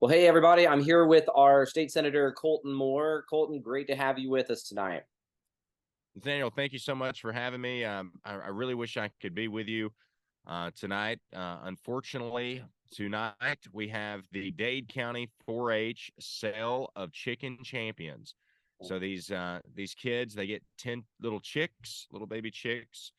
Well, hey, everybody. I'm here with our state senator, Colton Moore. Colton, great to have you with us tonight. Nathaniel, thank you so much for having me. I really wish I could be with you tonight. Unfortunately, tonight we have the Dade County 4-H Sale of Chicken Champions. So these kids, they get 10 little chicks, little baby chicks.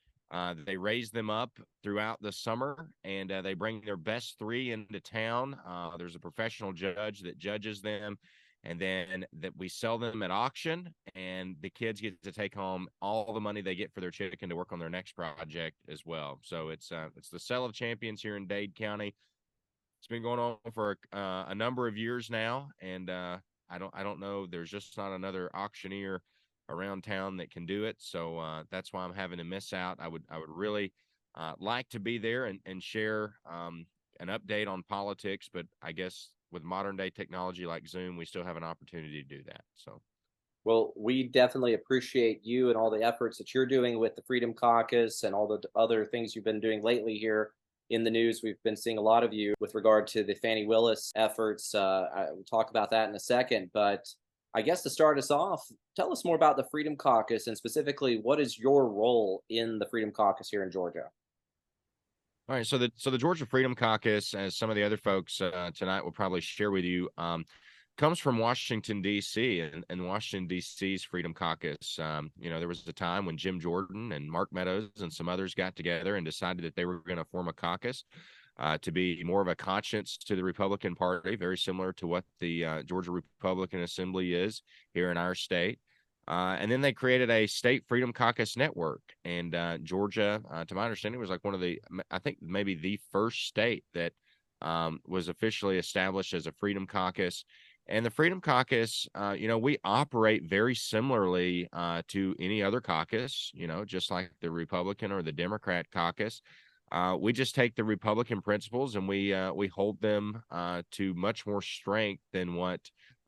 They raise them up throughout the summer, and they bring their best three into town. There's a professional judge that judges them, and then that we sell them at auction, and the kids get to take home all the money they get for their chicken to work on their next project as well. So it's the Sale of Champions here in Dade County. It's been going on for a number of years now, and I don't know. There's just not another auctioneer around town that can do it. So that's why I'm having to miss out. I would really like to be there and share an update on politics, but I guess with modern day technology like Zoom, we still have an opportunity to do that. So. Well, we definitely appreciate you and all the efforts that you're doing with the Freedom Caucus and all the other things you've been doing lately here in the news. We've been seeing a lot of you with regard to the Fannie Willis efforts. We'll talk about that in a second. But I guess to start us off, tell us more about the Freedom Caucus and specifically what is your role in the Freedom Caucus here in Georgia? All right, so the Georgia Freedom Caucus, as some of the other folks tonight will probably share with you, comes from Washington D.C. and Washington D.C.'s Freedom Caucus. There was a time when Jim Jordan and Mark Meadows and some others got together and decided that they were going to form a caucus to be more of a conscience to the Republican Party, very similar to what the Georgia Republican Assembly is here in our state. And then they created a state freedom caucus network. And Georgia, to my understanding, was like one of I think maybe the first state that was officially established as a freedom caucus. And the Freedom Caucus, we operate very similarly to any other caucus, just like the Republican or the Democrat caucus. We just take the Republican principles and we hold them to much more strength than what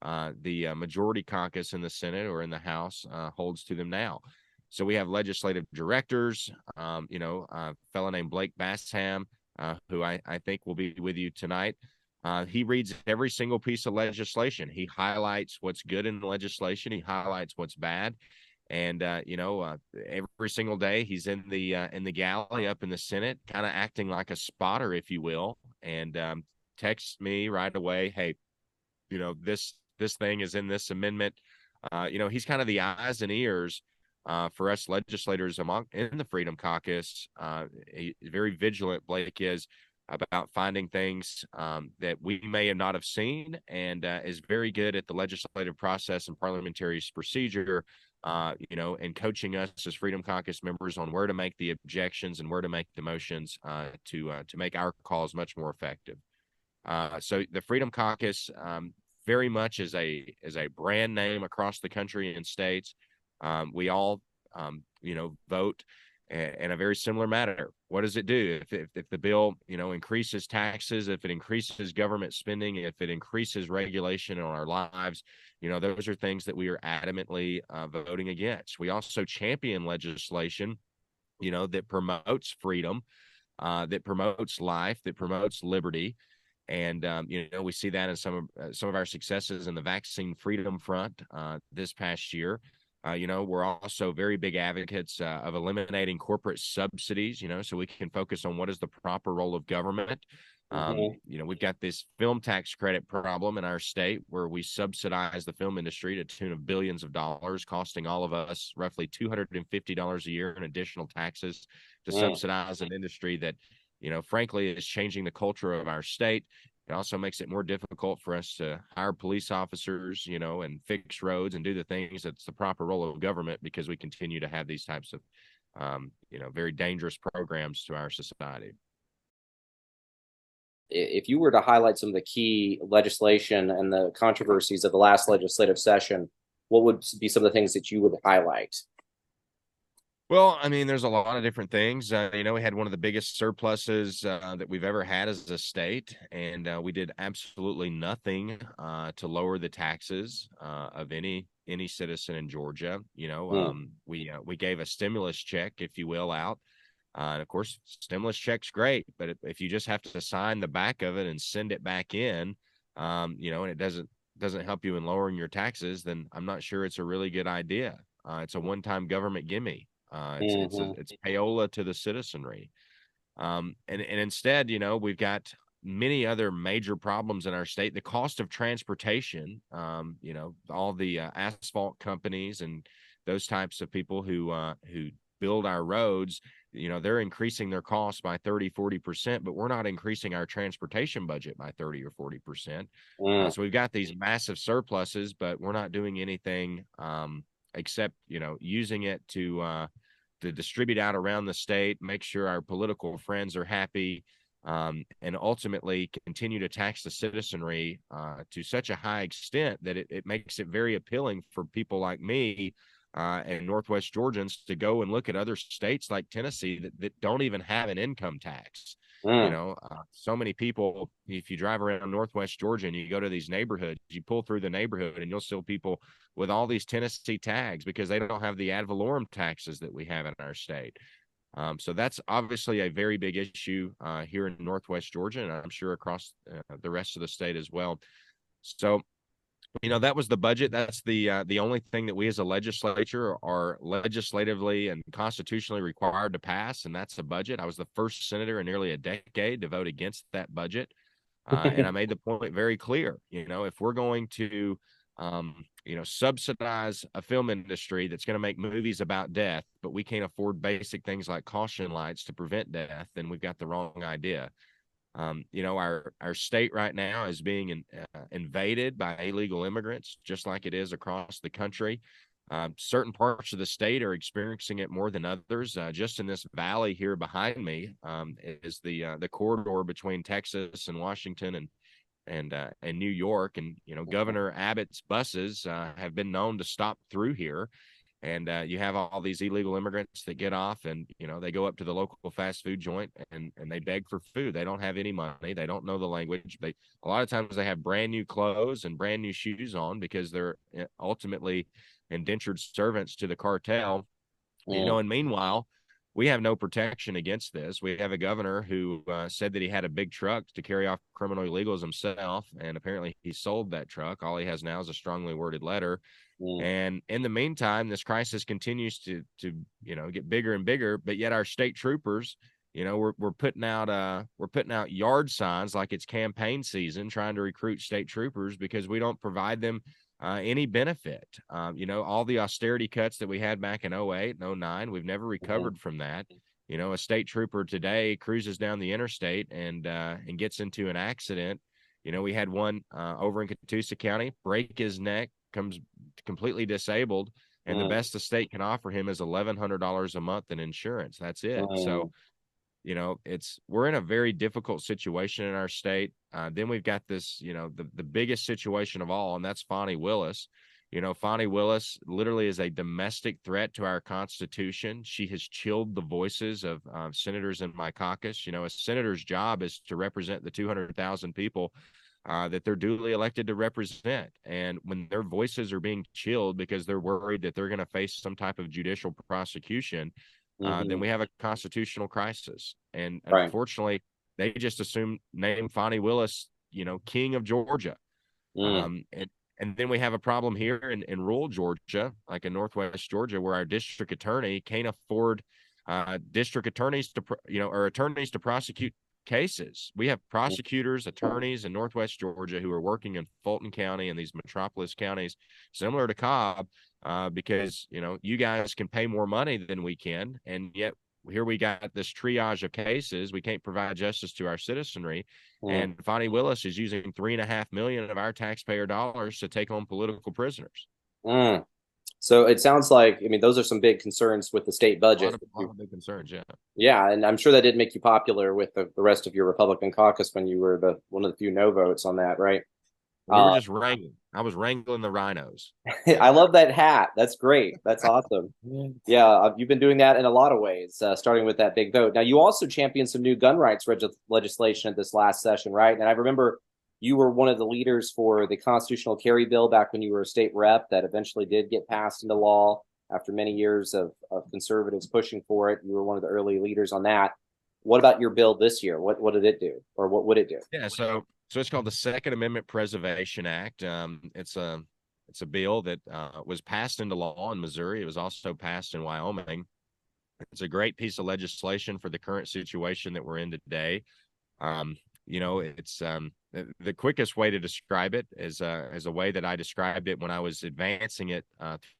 the majority caucus in the Senate or in the House holds to them now. So we have legislative directors, a fellow named Blake Bassham, who I think will be with you tonight. He reads every single piece of legislation. He highlights what's good in the legislation. He highlights what's bad. And every single day he's in the galley up in the Senate, kind of acting like a spotter, if you will, and texts me right away, hey, this thing is in this amendment. He's kind of the eyes and ears for us legislators in the Freedom Caucus. He's very vigilant, Blake is, about finding things that we may have not have seen, and is very good at the legislative process and parliamentary procedure, and coaching us as Freedom Caucus members on where to make the objections and where to make the motions to make our cause much more effective. So the Freedom Caucus very much is a brand name across the country and states. We all, vote in a very similar manner. What does it do? If the bill, increases taxes, if it increases government spending, if it increases regulation on our lives, those are things that we are adamantly voting against. We also champion legislation, that promotes freedom, that promotes life, that promotes liberty. And we see that in some of our successes in the vaccine freedom front this past year. We're also very big advocates of eliminating corporate subsidies, so we can focus on what is the proper role of government. We've got this film tax credit problem in our state where we subsidize the film industry to the tune of billions of dollars, costing all of us roughly $250 a year in additional taxes to subsidize an industry that, frankly, is changing the culture of our state. It also makes it more difficult for us to hire police officers, and fix roads and do the things that's the proper role of government, because we continue to have these types of, very dangerous programs to our society. If you were to highlight some of the key legislation and the controversies of the last legislative session, what would be some of the things that you would highlight? Well, I mean, there's a lot of different things. We had one of the biggest surpluses that we've ever had as a state, and we did absolutely nothing to lower the taxes of any citizen in Georgia. We gave a stimulus check, if you will, out. And of course, stimulus check's great, but if you just have to sign the back of it and send it back in, and it doesn't help you in lowering your taxes, then I'm not sure it's a really good idea. It's a one-time government gimme. It's payola to the citizenry. And instead, we've got many other major problems in our state. The cost of transportation, all the asphalt companies and those types of people who build our roads, they're increasing their costs by 30-40%, but we're not increasing our transportation budget by 30 or 40%. So we've got these massive surpluses, but we're not doing anything except using it to distribute out around the state, make sure our political friends are happy, and ultimately continue to tax the citizenry to such a high extent that it makes it very appealing for people like me and Northwest Georgians to go and look at other states like Tennessee that don't even have an income tax. So many people, if you drive around Northwest Georgia and you go to these neighborhoods, you pull through the neighborhood and you'll see people with all these Tennessee tags because they don't have the ad valorem taxes that we have in our state. So that's obviously a very big issue here in Northwest Georgia, and I'm sure across the rest of the state as well. So, that was the budget. That's the only thing that we as a legislature are legislatively and constitutionally required to pass, and that's a budget. I was the first senator in nearly a decade to vote against that budget. And I made the point very clear, if we're going to, subsidize a film industry that's going to make movies about death, but we can't afford basic things like caution lights to prevent death, then we've got the wrong idea. Our state right now is being invaded by illegal immigrants, just like it is across the country. Certain parts of the state are experiencing it more than others. Just in this valley here behind me is the corridor between Texas and Washington and New York. And, Governor Abbott's buses have been known to stop through here. And you have all these illegal immigrants that get off and, they go up to the local fast food joint and they beg for food. They don't have any money. They don't know the language. A lot of times they have brand new clothes and brand new shoes on because they're ultimately indentured servants to the cartel, and meanwhile, we have no protection against this. We have a governor who said that he had a big truck to carry off criminal illegals himself, and apparently he sold that truck. All he has now is a strongly worded letter. And in the meantime, this crisis continues to get bigger and bigger. But yet our state troopers, we're putting out yard signs like it's campaign season, trying to recruit state troopers because we don't provide them any benefit. All the austerity cuts that we had back in 08 and 09, we've never recovered from that. A state trooper today cruises down the interstate and gets into an accident. We had one over in Catoosa County, break his neck, comes completely disabled, and the best the state can offer him is $1,100 a month in insurance. That's it. So, we're in a very difficult situation in our state. Then we've got this, the biggest situation of all, and that's Fani Willis. Fani Willis literally is a domestic threat to our Constitution. She has chilled the voices of senators in my caucus. A senator's job is to represent the 200,000 people that they're duly elected to represent. And when their voices are being chilled because they're worried that they're going to face some type of judicial prosecution, then we have a constitutional crisis. And unfortunately, they just name Fani Willis, king of Georgia. And then we have a problem here in rural Georgia, like in Northwest Georgia, where our district attorney can't afford district attorneys or attorneys to prosecute cases. We have prosecutors, attorneys in Northwest Georgia who are working in Fulton County and these metropolis counties, similar to Cobb, because, you guys can pay more money than we can. And yet here we got this triage of cases. We can't provide justice to our citizenry. And Fani Willis is using $3.5 million of our taxpayer dollars to take on political prisoners. So it sounds like, those are some big concerns with the state budget. A lot of big concerns, yeah. Yeah, and I'm sure that did make you popular with the rest of your Republican caucus when you were one of the few no votes on that, right? We were just wrangling. I was wrangling the rhinos. I love that hat. That's great. That's awesome. Yeah, you've been doing that in a lot of ways, starting with that big vote. Now, you also championed some new gun rights legislation at this last session, right? And I remember you were one of the leaders for the constitutional carry bill back when you were a state rep that eventually did get passed into law after many years of conservatives pushing for it. You were one of the early leaders on that. What about your bill this year? What did it do, or what would it do? Yeah, so So it's called the Second Amendment Preservation Act. It's a bill that was passed into law in Missouri. It was also passed in Wyoming. It's a great piece of legislation for the current situation that we're in today. It's the quickest way to describe it is as a way that I described it when I was advancing it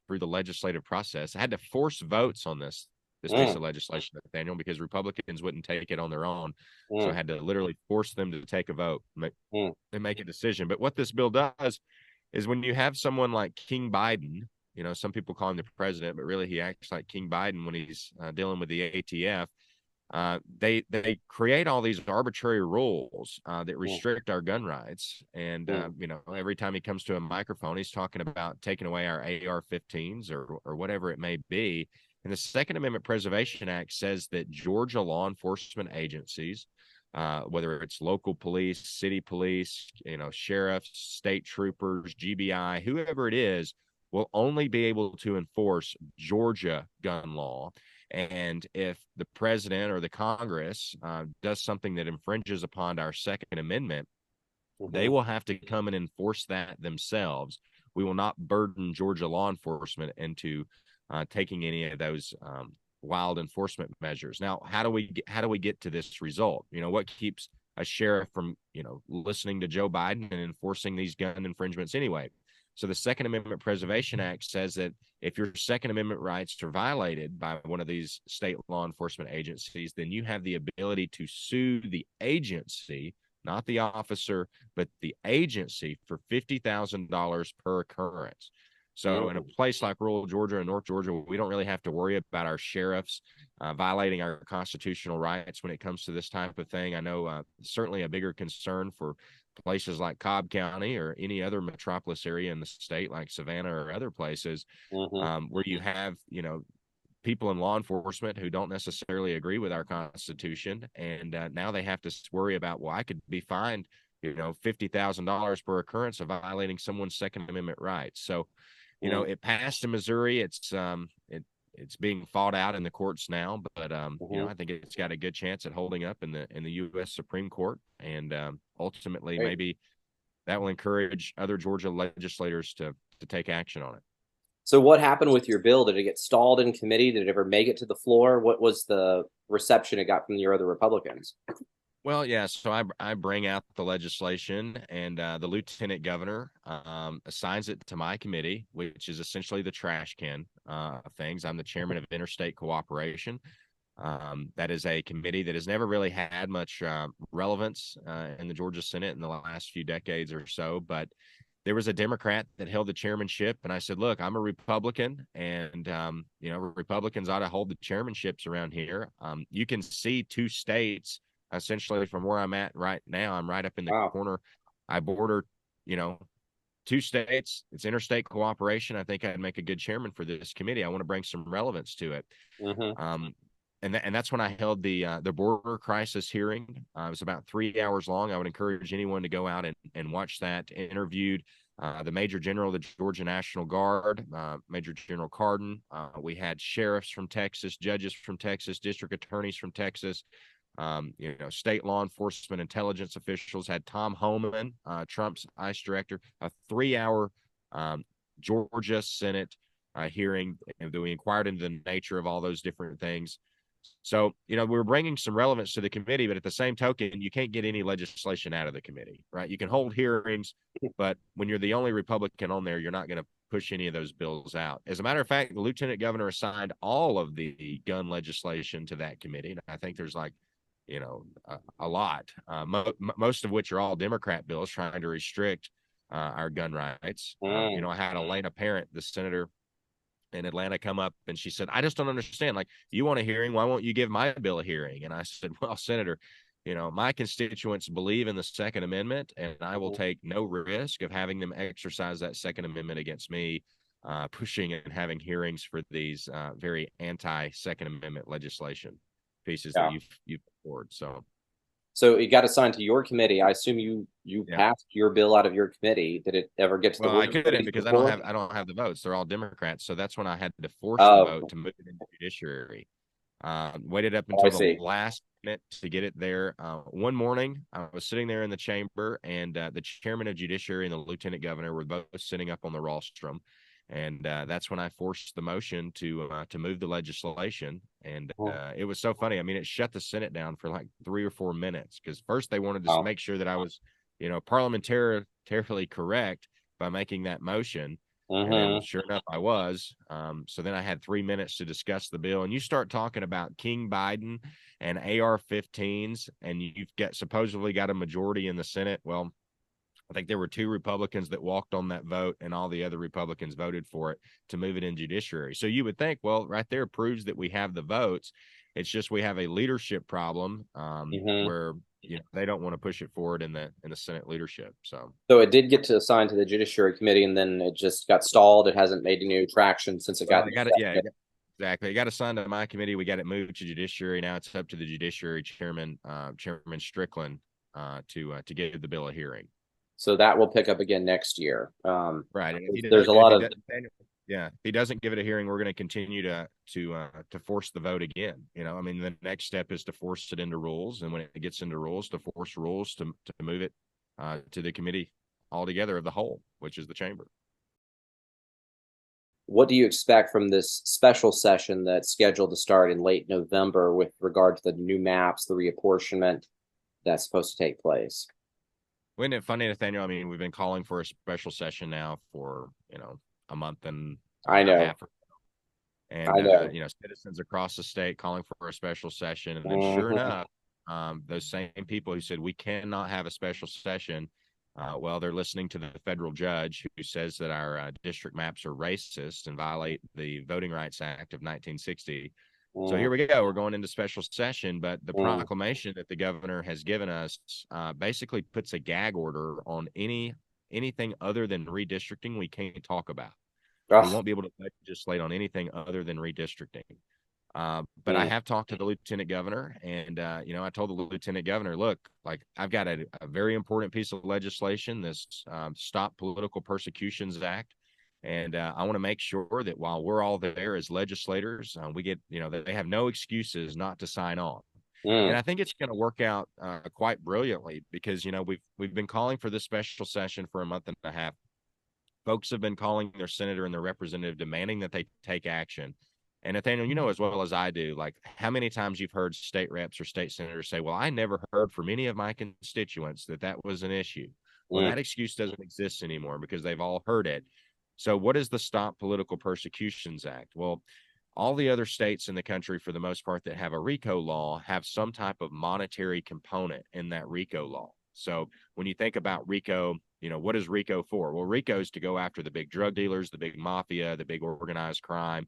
through the legislative process. I had to force votes on this piece of legislation, Nathaniel, because Republicans wouldn't take it on their own. So I had to literally force them to take a vote and make a decision. But what this bill does is when you have someone like King Biden, some people call him the president, but really he acts like King Biden when he's dealing with the ATF. They create all these arbitrary rules that restrict our gun rights. And, every time he comes to a microphone, he's talking about taking away our AR-15s or whatever it may be. And the Second Amendment Preservation Act says that Georgia law enforcement agencies, whether it's local police, city police, sheriffs, state troopers, GBI, whoever it is, will only be able to enforce Georgia gun law. And if the president or the Congress does something that infringes upon our Second Amendment, they will have to come and enforce that themselves. We will not burden Georgia law enforcement into taking any of those wild enforcement measures. Now, how do we get to this result? What keeps a sheriff from listening to Joe Biden and enforcing these gun infringements anyway? So the Second Amendment Preservation Act says that if your Second Amendment rights are violated by one of these state law enforcement agencies, then you have the ability to sue the agency, not the officer, but the agency, for $50,000 per occurrence. So in a place like rural Georgia and North Georgia, we don't really have to worry about our sheriffs violating our constitutional rights when it comes to this type of thing. I know certainly a bigger concern for places like Cobb County or any other metropolis area in the state like Savannah or other places where you have, people in law enforcement who don't necessarily agree with our Constitution. And now they have to worry about, well, I could be fined, $50,000 per occurrence of violating someone's Second Amendment rights. So, it passed in Missouri. It's being fought out in the courts now, but I think it's got a good chance at holding up in the U.S. Supreme Court, and ultimately maybe that will encourage other Georgia legislators to take action on it. So what happened with your bill? Did it get stalled in committee? Did it ever make it to the floor? What was the reception it got from your other Republicans? Well, yeah, so I bring out the legislation, and the lieutenant governor assigns it to my committee, which is essentially the trash can of things. I'm the chairman of Interstate Cooperation. That is a committee that has never really had much relevance in the Georgia Senate in the last few decades or so, but there was a Democrat that held the chairmanship, and I said, look, I'm a Republican, and, Republicans ought to hold the chairmanships around here. You can see two states essentially from where I'm at right now. I'm right up in the corner. I border, two states. It's interstate cooperation. I think I'd make a good chairman for this committee. I want to bring some relevance to it. And that's when I held the border crisis hearing. It was about 3 hours long. I would encourage anyone to go out and watch that. Interviewed the Major General of the Georgia National Guard, Major General Cardin. We had sheriffs from Texas, judges from Texas, district attorneys from Texas. State law enforcement intelligence officials. Had Tom Homan, Trump's ICE director, a 3-hour Georgia Senate hearing, and we inquired into the nature of all those different things. So, we're bringing some relevance to the committee, but at the same token, you can't get any legislation out of the committee, right? You can hold hearings, but when you're the only Republican on there, you're not going to push any of those bills out. As a matter of fact, the lieutenant governor assigned all of the gun legislation to that committee. And I think there's a lot, most of which are all Democrat bills trying to restrict our gun rights. I had Elena Parent, the senator in Atlanta, come up, and she said, I just don't understand. Like, you want a hearing? Why won't you give my bill a hearing? And I said, well, Senator, my constituents believe in the Second Amendment, and I will take no risk of having them exercise that Second Amendment against me, pushing and having hearings for these very anti-Second Amendment legislation pieces that you've poured. So it got assigned to your committee. I assume you passed your bill out of your committee. Did it ever get to the? Well, I couldn't because I don't have the votes. They're all Democrats. So that's when I had to force the vote to move it into judiciary. Waited up until the last Senate to get it there. One morning, I was sitting there in the chamber, and the chairman of Judiciary and the lieutenant governor were both sitting up on the rostrum. And that's when I forced the motion to move the legislation. And it was so funny. I mean, it shut the Senate down for like 3 or 4 minutes because first they wanted to make sure that I was, parliamentarily correct by making that motion. And then sure enough, I was. So then I had 3 minutes to discuss the bill. And you start talking about King Biden and AR-15s, and you've supposedly got a majority in the Senate. Well, I think there were 2 Republicans that walked on that vote, and all the other Republicans voted for it to move it in judiciary. So you would think, well, right there proves that we have the votes. It's just we have a leadership problem where they don't want to push it forward in the Senate leadership. So it did get to assign to the Judiciary Committee, and then it just got stalled. It hasn't made any traction since it got. Exactly. It got assigned to my committee. We got it moved to Judiciary. Now it's up to the Judiciary Chairman Strickland to give the bill a hearing. So that will pick up again next year. Right. And there's a lot of. If he doesn't give it a hearing, we're going to continue to force the vote again. I mean, the next step is to force it into rules, and when it gets into rules, to force rules to move it to the committee altogether of the whole, which is the chamber. What do you expect from this special session that's scheduled to start in late November with regard to the new maps, the reapportionment that's supposed to take place? Isn't it funny, Nathaniel? I mean, we've been calling for a special session now for a month and a half. And citizens across the state calling for a special session, and then sure enough, those same people who said we cannot have a special session, well, they're listening to the federal judge who says that our district maps are racist and violate the Voting Rights Act of 1960. So here we go. We're going into special session, but the proclamation that the governor has given us basically puts a gag order on anything other than redistricting we can't talk about. We won't be able to legislate on anything other than redistricting. But I have talked to the lieutenant governor, and I told the lieutenant governor, look, like I've got a very important piece of legislation, this Stop Political Persecutions Act. And I want to make sure that while we're all there as legislators, we get, that they have no excuses not to sign on. And I think it's going to work out quite brilliantly because, we've been calling for this special session for a month and a half. Folks have been calling their senator and their representative demanding that they take action. And Nathaniel, as well as I do, like how many times you've heard state reps or state senators say, well, I never heard from any of my constituents that was an issue. Well, that excuse doesn't exist anymore because they've all heard it. So what is the Stop Political Persecutions Act? Well, all the other states in the country, for the most part, that have a RICO law have some type of monetary component in that RICO law. So when you think about RICO, what is RICO for? Well, RICO is to go after the big drug dealers, the big mafia, the big organized crime,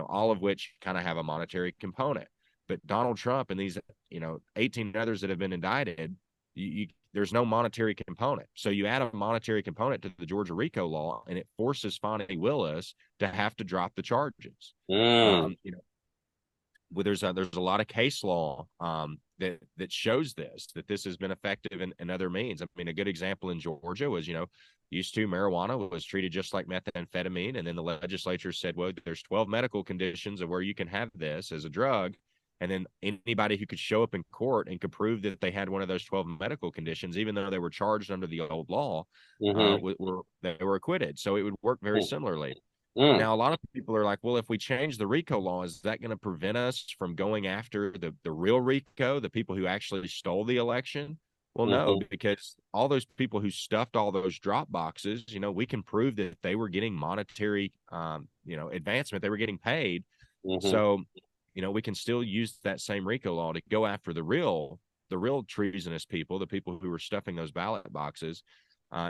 all of which kind of have a monetary component. But Donald Trump and these, 18 others that have been indicted, there's no monetary component. So you add a monetary component to the Georgia RICO law, and it forces Fani Willis to have to drop the charges. Well, there's a lot of case law that shows that this has been effective in other means. I mean, a good example in Georgia was, used to marijuana was treated just like methamphetamine, and then the legislature said, well, there's 12 medical conditions of where you can have this as a drug. And then anybody who could show up in court and could prove that they had one of those 12 medical conditions, even though they were charged under the old law, they were acquitted. So it would work very similarly. Now, a lot of people are like, well, if we change the RICO law, is that going to prevent us from going after the real RICO, the people who actually stole the election? Well, no, because all those people who stuffed all those drop boxes, we can prove that they were getting monetary, advancement. They were getting paid. So, we can still use that same RICO law to go after the real treasonous people, the people who were stuffing those ballot boxes,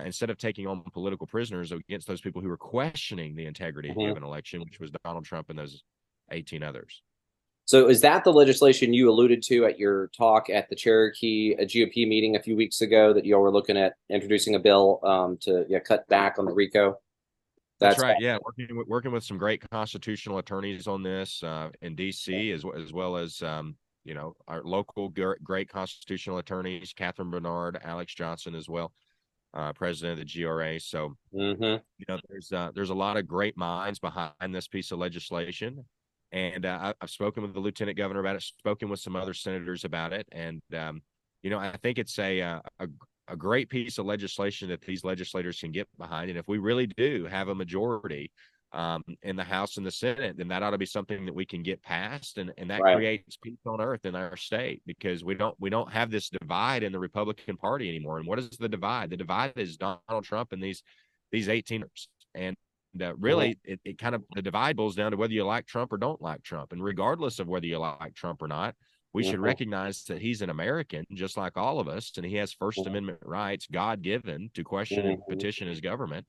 instead of taking on political prisoners against those people who were questioning the integrity of an election, which was Donald Trump and those 18 others. So is that the legislation you alluded to at your talk at the Cherokee GOP meeting a few weeks ago, that you all were looking at introducing a bill to cut back on the RICO? That's right. Yeah, working with some great constitutional attorneys on this in D.C. as well as our local great constitutional attorneys, Catherine Bernard, Alex Johnson as well, president of the GRA. So there's a lot of great minds behind this piece of legislation, And I've spoken with the lieutenant governor about it, spoken with some other senators about it. And, I think it's a great piece of legislation that these legislators can get behind. And if we really do have a majority in the House and the Senate, then that ought to be something that we can get passed, and that Right. creates peace on earth in our state, because we don't have this divide in the Republican Party anymore. And what is the divide? The divide is Donald Trump and these 18ers. And really, it kind of, the divide boils down to whether you like Trump or don't like Trump. And regardless of whether you like Trump or not, we should recognize that he's an American, just like all of us, and he has First Amendment rights, God given, to question and petition his government,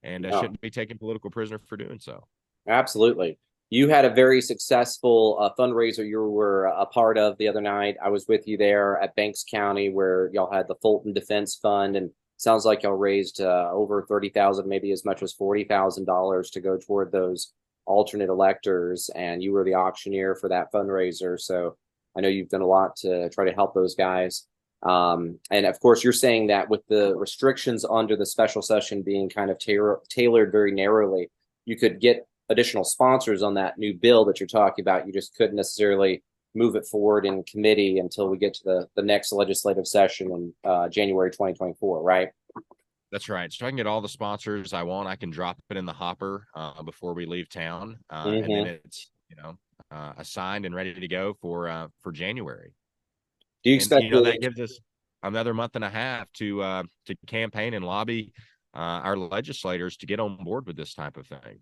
and shouldn't be taken political prisoner for doing so. Absolutely. You had a very successful fundraiser you were a part of the other night. I was with you there at Banks County, where y'all had the Fulton Defense Fund, and sounds like y'all raised over 30,000, maybe as much as $40,000 to go toward those alternate electors. And you were the auctioneer for that fundraiser. So I know you've done a lot to try to help those guys. And of course, you're saying that with the restrictions under the special session being kind of tailored very narrowly, you could get additional sponsors on that new bill that you're talking about. You just couldn't necessarily move it forward in committee until we get to the next legislative session in January 2024, right? That's right. So I can get all the sponsors I want. I can drop it in the hopper before we leave town, and then it's assigned and ready to go for January. Do you expect that gives us another month and a half to campaign and lobby our legislators to get on board with this type of thing?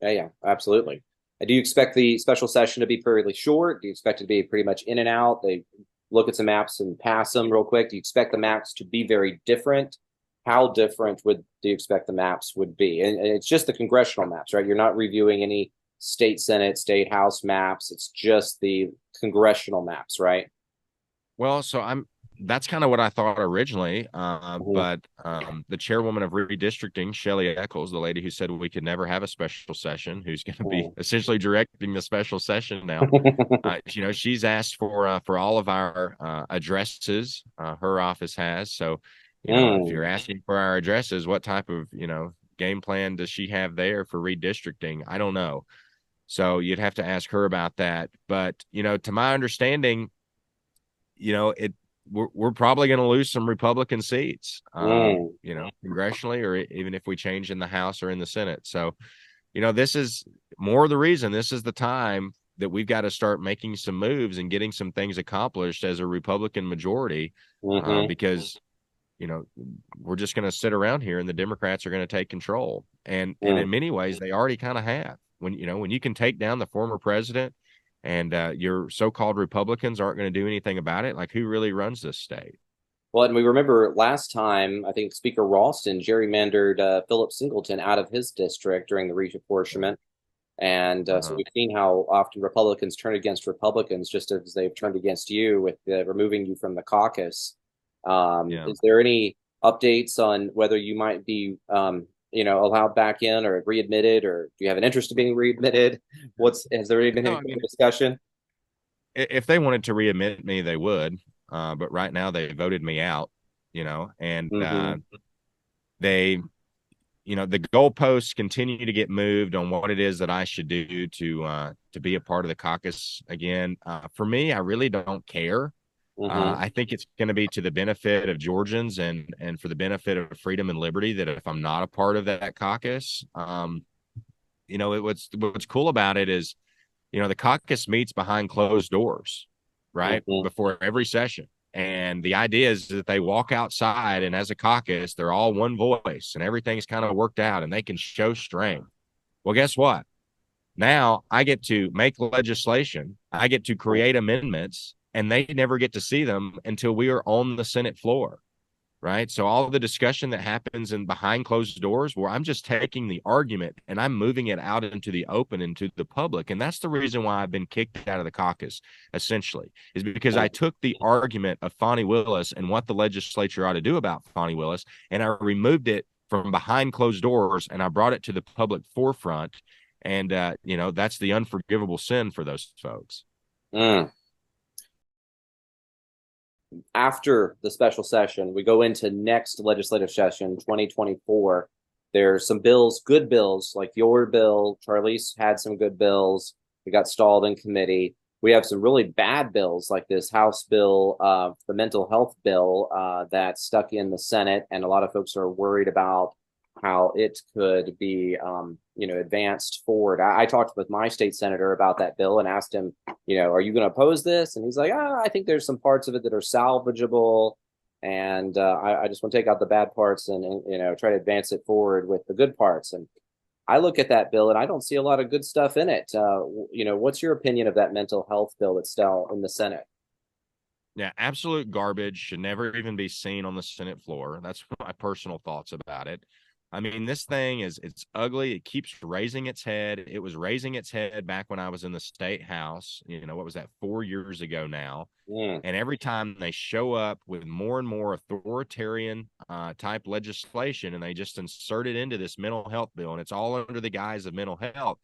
Yeah, absolutely. Do you expect the special session to be fairly short? Do you expect it to be pretty much in and out? They look at some maps and pass them real quick. Do you expect the maps to be very different? How different do you expect the maps would be? And it's just the congressional maps, right? You're not reviewing any state Senate, state House maps. It's just the congressional maps, right? Well, that's kind of what I thought originally. But the chairwoman of redistricting, Shelley Eccles, the lady who said we could never have a special session, who's going to be essentially directing the special session now, she's asked for all of our addresses her office has. So, if you're asking for our addresses, what type of, game plan does she have there for redistricting? I don't know. So you'd have to ask her about that. But, to my understanding, we're probably going to lose some Republican seats, congressionally, or even if we change in the House or in the Senate. So, this is more of the reason. This is the time that we've got to start making some moves and getting some things accomplished as a Republican majority, because, we're just going to sit around here and the Democrats are going to take control. And in many ways, they already kind of have. When you can take down the former president, and your so-called Republicans aren't going to do anything about it, like, who really runs this state? Well, and we remember last time, I think Speaker Ralston gerrymandered Philip Singleton out of his district during the reapportionment. And so we've seen how often Republicans turn against Republicans, just as they've turned against you with removing you from the caucus. Is there any updates on whether you might be allowed back in or readmitted, or do you have an interest in being readmitted? Has there been any discussion? If they wanted to readmit me, they would. But right now they voted me out, and they, the goalposts continue to get moved on what it is that I should do to be a part of the caucus again. For me, I really don't care. I think it's going to be to the benefit of Georgians and for the benefit of freedom and liberty that if I'm not a part of that caucus, what's cool about it is, the caucus meets behind closed doors, right? Before every session. And the idea is that they walk outside, and as a caucus, they're all one voice and everything's kind of worked out and they can show strength. Well, guess what? Now I get to make legislation. I get to create amendments, and they never get to see them until we are on the Senate floor, right? So all of the discussion that happens in behind closed doors, where I'm just taking the argument and I'm moving it out into the open, into the public. And that's the reason why I've been kicked out of the caucus, essentially, is because I took the argument of Fani Willis and what the legislature ought to do about Fani Willis, and I removed it from behind closed doors and I brought it to the public forefront. And, that's the unforgivable sin for those folks. After the special session, we go into next legislative session, 2024. There's some bills, good bills, like your bill. Charlize had some good bills. It got stalled in committee. We have some really bad bills like this House bill, the mental health bill that's stuck in the Senate, and a lot of folks are worried about how it could be, advanced forward. I talked with my state senator about that bill and asked him, are you going to oppose this? And he's like, I think there's some parts of it that are salvageable, and I just want to take out the bad parts and try to advance it forward with the good parts. And I look at that bill and I don't see a lot of good stuff in it. What's your opinion of that mental health bill that's still in the Senate? Yeah, absolute garbage. Should never even be seen on the Senate floor. That's my personal thoughts about it. I mean, this thing it's ugly. It keeps raising its head. It was raising its head back when I was in the state house. What was that, 4 years ago now? Mm, And every time they show up with more and more authoritarian type legislation, and they just insert it into this mental health bill, and it's all under the guise of mental health.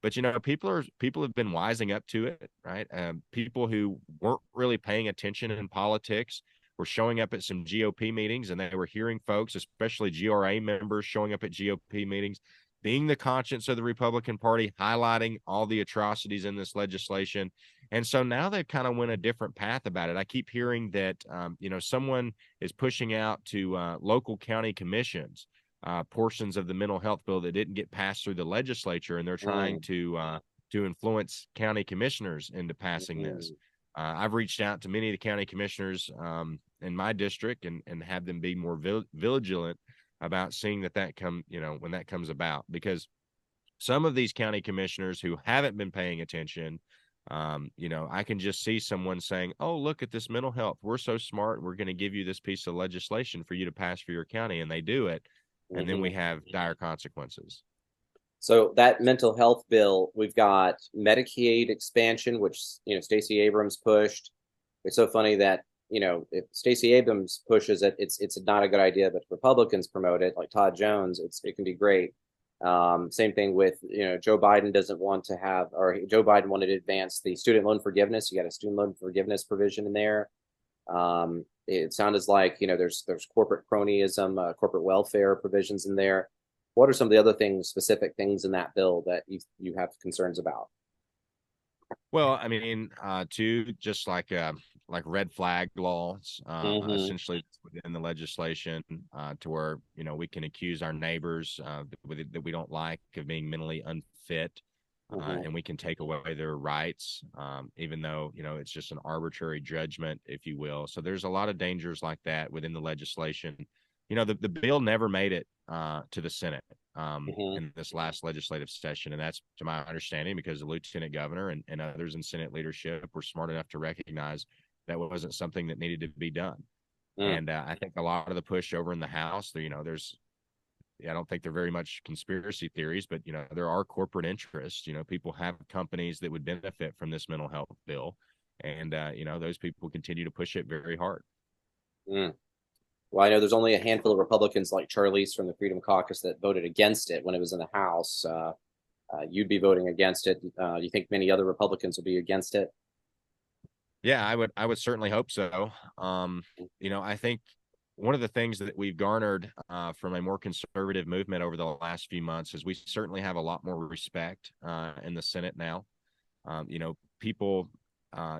But people have been wising up to it, right? People who weren't really paying attention in politics were showing up at some GOP meetings, and they were hearing folks, especially GRA members, showing up at GOP meetings, being the conscience of the Republican Party, highlighting all the atrocities in this legislation. And so now they've kind of went a different path about it. I keep hearing that, someone is pushing out to local county commissions portions of the mental health bill that didn't get passed through the legislature, and they're trying to influence county commissioners into passing this. I've reached out to many of the county commissioners in my district and have them be more vigilant about seeing when that comes about, because some of these county commissioners who haven't been paying attention, I can just see someone saying, oh, look at this mental health. We're so smart. We're going to give you this piece of legislation for you to pass for your county. And they do it. And then we have dire consequences. So that mental health bill, we've got Medicaid expansion, which, Stacey Abrams pushed. It's so funny that, if Stacey Abrams pushes it, it's not a good idea, but Republicans promote it, like Todd Jones, it can be great. Same thing with, Joe Biden doesn't want to have, or Joe Biden wanted to advance the student loan forgiveness. You got a student loan forgiveness provision in there. It sounded like, there's corporate cronyism, corporate welfare provisions in there. What are some of the other specific things in that bill that you have concerns about? Well, I mean, just like red flag laws, essentially within the legislation, to where we can accuse our neighbors that we don't like of being mentally unfit, and we can take away their rights, even though it's just an arbitrary judgment, if you will. So there's a lot of dangers like that within the legislation. The bill never made it to the Senate in this last legislative session. And that's, to my understanding, because the lieutenant governor and others in Senate leadership were smart enough to recognize that wasn't something that needed to be done. And I think a lot of the push over in the House, I don't think they're very much conspiracy theories, but, there are corporate interests. People have companies that would benefit from this mental health bill. And, those people continue to push it very hard. Well, I know there's only a handful of Republicans like Charlize from the Freedom Caucus that voted against it when it was in the House. You'd be voting against it. You think many other Republicans will be against it? Yeah, I would certainly hope so. I think one of the things that we've garnered from a more conservative movement over the last few months is we certainly have a lot more respect in the Senate now. People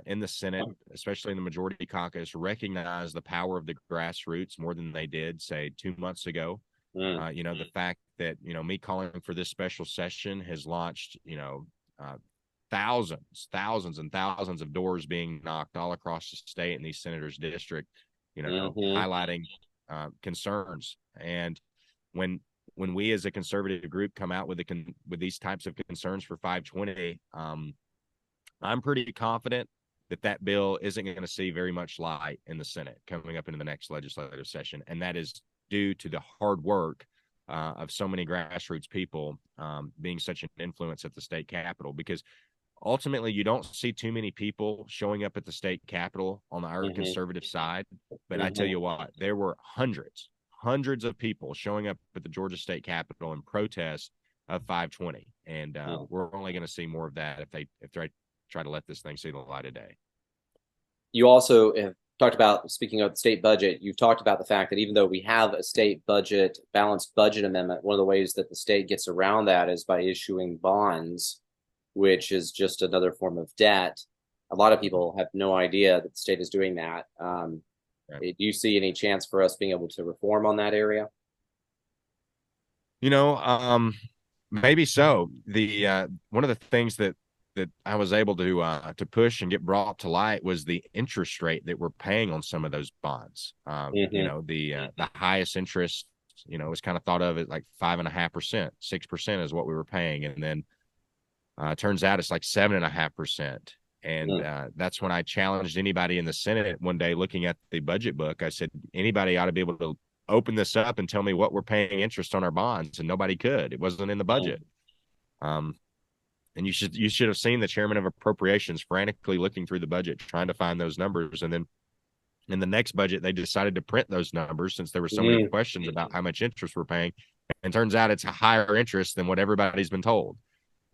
in the Senate, especially in the majority caucus, recognize the power of the grassroots more than they did, say, 2 months ago. The fact that, me calling for this special session has launched, thousands and thousands of doors being knocked all across the state in these senators' district, highlighting concerns. And when we as a conservative group come out with these types of concerns for 520, I'm pretty confident that bill isn't going to see very much light in the Senate coming up into the next legislative session. And that is due to the hard work of so many grassroots people being such an influence at the state capitol, because ultimately you don't see too many people showing up at the state capitol on our conservative side. But I tell you what, there were hundreds of people showing up at the Georgia state capitol in protest of 520. And we're only going to see more of that if they try to let this thing see the light of day. You also have talked about, speaking of the state budget, you've talked about the fact that even though we have a state budget, balanced budget amendment, one of the ways that the state gets around that is by issuing bonds. which is just another form of debt. A lot of people have no idea that the state is doing that. Do you see any chance for us being able to reform on that area? You know, maybe so. The one of the things that I was able to push and get brought to light was the interest rate that we're paying on some of those bonds. You Hmm. know, the highest interest, you know, was kind of thought of as like 5.5%, 6% is what we were paying, and then turns out it's like 7.5%. And that's when I challenged anybody in the Senate one day looking at the budget book. I said, anybody ought to be able to open this up and tell me what we're paying interest on our bonds. And nobody could. It wasn't in the budget. Um, and you should have seen the chairman of appropriations frantically looking through the budget, trying to find those numbers. And then in the next budget, they decided to print those numbers since there were so many questions about how much interest we're paying. And turns out it's a higher interest than what everybody's been told.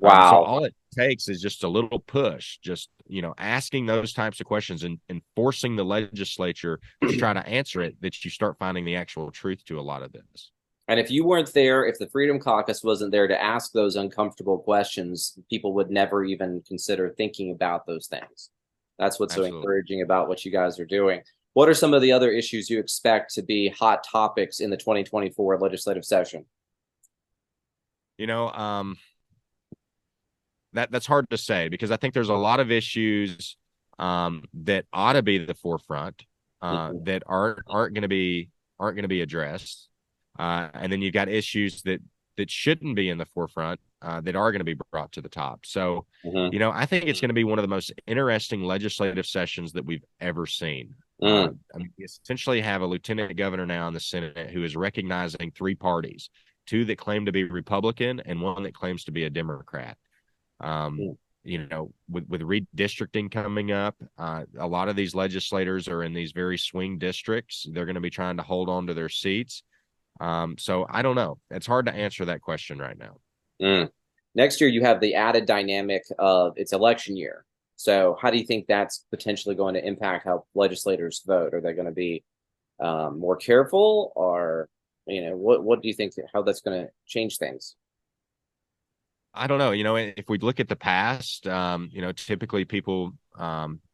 So Wow. all it takes is just a little push, just, asking those types of questions and forcing the legislature to try to answer it, that you start finding the actual truth to a lot of this. And if you weren't there, if the Freedom Caucus wasn't there to ask those uncomfortable questions, people would never even consider thinking about those things. That's what's so Absolutely. encouraging about what you guys are doing. What are some of the other issues you expect to be hot topics in the 2024 legislative session? You know, that's hard to say because I think there's a lot of issues that ought to be the forefront Mhm. that aren't going to be addressed, and then you've got issues that shouldn't be in the forefront that are going to be brought to the top. So, Mhm. I think it's going to be one of the most interesting legislative sessions that we've ever seen. Mm. I mean, we essentially have a lieutenant governor now in the Senate who is recognizing three parties, two that claim to be Republican and one that claims to be a Democrat. Um, Mm. with redistricting coming up, a lot of these legislators are in these very swing districts. They're going to be trying to hold on to their seats. So I don't know. It's hard to answer that question right now. Mm. Next year, you have the added dynamic of it's election year. So, how do you think that's potentially going to impact how legislators vote? Are they going to be more careful, or what do you think how that's going to change things? I don't know. If we look at the past, typically people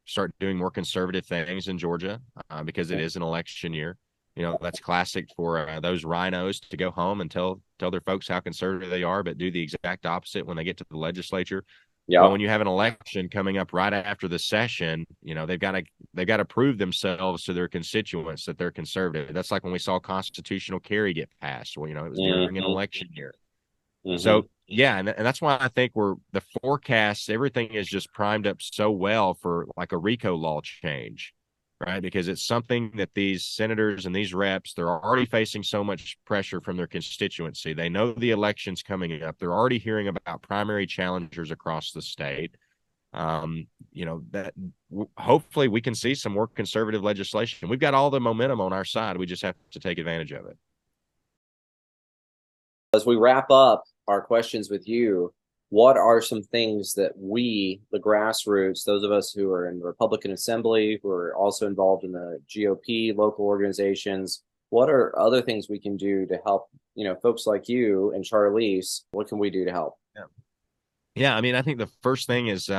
start doing more conservative things in Georgia because it is an election year. That's classic for those rhinos to go home and tell their folks how conservative they are, but do the exact opposite when they get to the legislature. Well, Yeah. when you have an election coming up right after the session, they've got to prove themselves to their constituents that they're conservative. That's like when we saw constitutional carry get passed. Well, it was during an Hmm. election year. Hmm. So yeah, and that's why I think the forecast, everything is just primed up so well for like a RICO law change, right? Because it's something that these senators and these reps, they're already facing so much pressure from their constituency. They know the election's coming up. They're already hearing about primary challengers across the state. That hopefully we can see some more conservative legislation. We've got all the momentum on our side. We just have to take advantage of it. As we wrap up our questions with you, what are some things that we, the grassroots, those of us who are in the Republican Assembly, who are also involved in the GOP local organizations, what are other things we can do to help, folks like you and Charlize? What can we do to help? Yeah. Yeah, I mean, I think the first thing is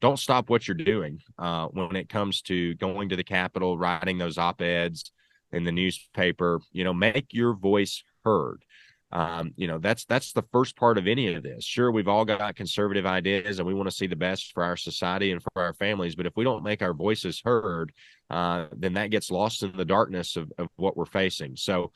don't stop what you're doing when it comes to going to the Capitol, writing those op-eds in the newspaper. Make your voice heard. That's the first part of any of this. Sure, we've all got conservative ideas and we want to see the best for our society and for our families. But if we don't make our voices heard, then that gets lost in the darkness of what we're facing. So,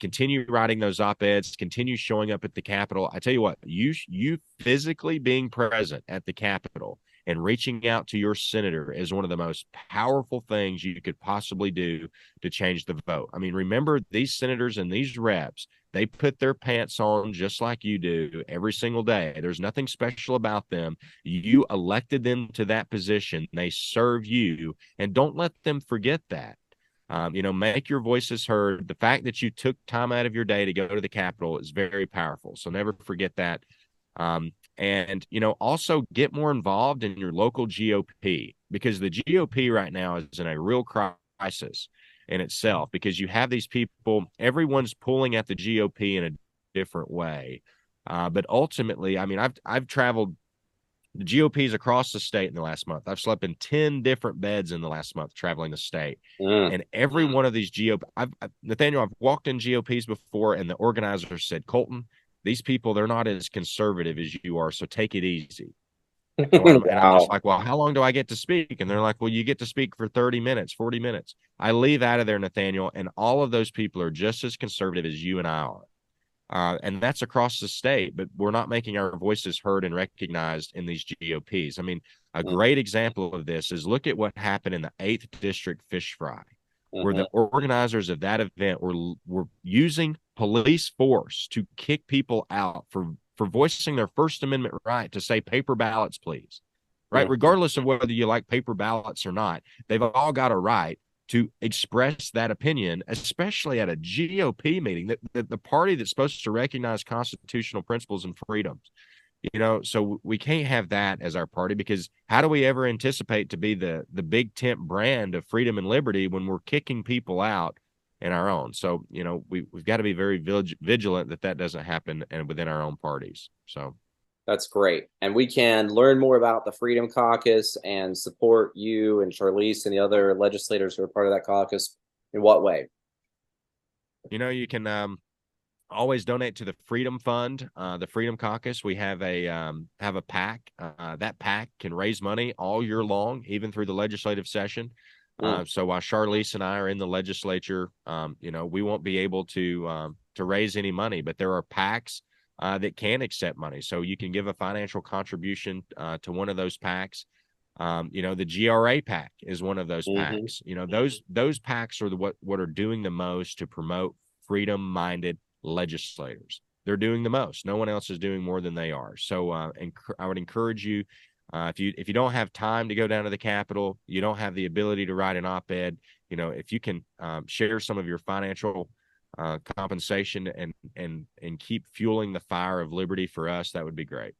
continue writing those op-eds, continue showing up at the Capitol. I tell you what, you physically being present at the Capitol and reaching out to your senator is one of the most powerful things you could possibly do to change the vote. I mean, remember, these senators and these reps, they put their pants on just like you do every single day. There's nothing special about them. You elected them to that position. They serve you, and don't let them forget that. Make your voices heard. The fact that you took time out of your day to go to the Capitol is very powerful. So never forget that. And also get more involved in your local GOP, because the GOP right now is in a real crisis in itself, because you have these people, everyone's pulling at the GOP in a different way. But ultimately, I mean, I've traveled The GOP's across the state in the last month. I've slept in 10 different beds in the last month traveling the state. Mm. And every one of these Nathaniel, I've walked in GOPs before, and the organizer said, Colton, these people, they're not as conservative as you are, so take it easy. And I'm just Wow. like, well, how long do I get to speak? And they're like, well, you get to speak for 30 minutes, 40 minutes. I leave out of there, Nathaniel, and all of those people are just as conservative as you and I are. And that's across the state, but we're not making our voices heard and recognized in these GOPs. I mean, a Mm. great example of this is look at what happened in the 8th District Fish Fry, where Mhm. the organizers of that event were using police force to kick people out for voicing their First Amendment right to say paper ballots, please. Right? Mhm. Regardless of whether you like paper ballots or not, they've all got a right to express that opinion, especially at a GOP meeting, that the party that's supposed to recognize constitutional principles and freedoms. So we can't have that as our party, because how do we ever anticipate to be the big tent brand of freedom and liberty when we're kicking people out in our own? So, we've got to be very vigilant that doesn't happen and within our own parties. So That's great. And we can learn more about the Freedom Caucus and support you and Charlize and the other legislators who are part of that caucus. In what way? you can always donate to the Freedom Fund, the Freedom Caucus. We have a PAC. That PAC can raise money all year long, even through the legislative session. Mm. So while Charlize and I are in the legislature, we won't be able to raise any money, but there are PACs that can accept money. So you can give a financial contribution to one of those PACs. The GRA PAC is one of those Mhm. PACs. Those PACs are what are doing the most to promote freedom-minded legislators. They're doing the most. No one else is doing more than they are. So I would encourage you, if you don't have time to go down to the Capitol, you don't have the ability to write an op-ed, if you can share some of your financial compensation and keep fueling the fire of liberty for us, that would be great.